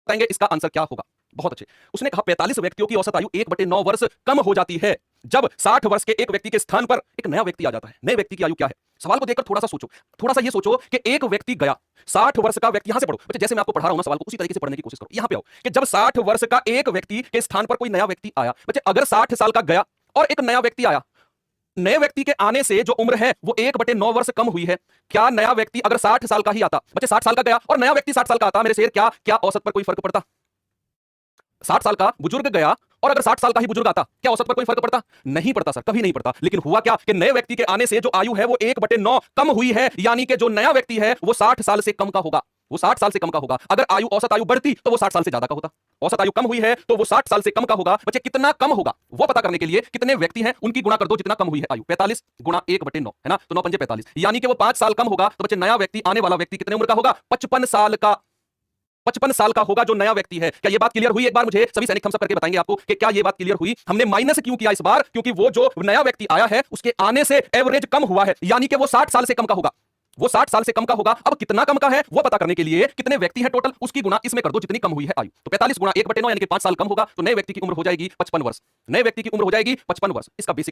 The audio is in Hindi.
बताएंगे इसका आंसर क्या होगा। बहुत अच्छे। उसने कहा 45 व्यक्तियों की औसत आयु 1/9 वर्ष कम हो जाती है जब 60 वर्ष के एक व्यक्ति के स्थान पर एक नया व्यक्ति आ जाता है। नए व्यक्ति की आयु क्या है? सवाल को देखकर थोड़ा सा सोचो, थोड़ा सा ये सोचो कि एक व्यक्ति गया, 60 वर्ष का व्यक्ति, यहां से पढ़ो बच्चे, जैसे मैं आपको पढ़ा रहा हूं ना सवाल को उसी तरीके से पढ़ने की कोशिश करो। यहां पे आओ कि जब 60 वर्ष का एक व्यक्ति के स्थान पर कोई नया व्यक्ति आया, बच्चे अगर 60 साल का गया और एक नया व्यक्ति आया, नए व्यक्ति के आने से जो उम्र है वो 1/9 वर्ष कम हुई है। क्या नया व्यक्ति अगर 60 साल का ही आता, बच्चे 60 साल का गया और नया व्यक्ति 60 साल का आता, मेरे शेर, क्या क्या औसत पर कोई फर्क पड़ता? 60 साल का बुजुर्ग गया और अगर 60 साल का ही बुजुर्ग आता, क्या औसत पर कोई फर्क पड़ता? नहीं पड़ता सर, कभी नहीं पड़ता। लेकिन हुआ क्या कि नए व्यक्ति के आने से जो आयु है वो 1/9 कम हुई है, यानी कि जो नया व्यक्ति है वो 60 साल से कम का होगा। वो 60 साल से कम का होगा। अगर आयु, औसत आयु बढ़ती तो वो 60 साल से ज्यादा का होता। औसत आयु कम हुई है तो वो 60 साल से कम का होगा। बच्चे कितना कम होगा वो पता करने के लिए कितने व्यक्ति हैं उनकी गुणा कर दो जितना कम हुई है आयु। 45 गुणा 1/9 है ना, तो 9 पंजे 45, यानी कि वो 5 साल कम होगा। तो बच्चे नया व्यक्ति, आने वाला व्यक्ति कितने उम्र का होगा? 55 साल का। 55 साल का होगा जो नया व्यक्ति है। क्या ये बात क्लियर हुई? एक बार मुझे सभी सैनिक थम्स अप करके बताएंगे आपको कि क्या ये बात क्लियर हुई। हमने माइनस क्यों किया इस बार? क्योंकि वो जो नया व्यक्ति आया है उसके आने से एवरेज कम हुआ है, यानी कि वो 60 साल से कम का होगा। वो 60 साल से कम का होगा। अब कितना कम का है वो पता करने के लिए कितने व्यक्ति हैं टोटल, उसकी गुणा इसमें कर दो जितनी कम हुई है आयु। तो 45 गुणा 1/9 यानी कि 5 साल कम होगा, तो नए व्यक्ति की उम्र हो जाएगी 55 वर्ष। नए व्यक्ति की उम्र हो जाएगी 55 वर्ष। इसका बेसिक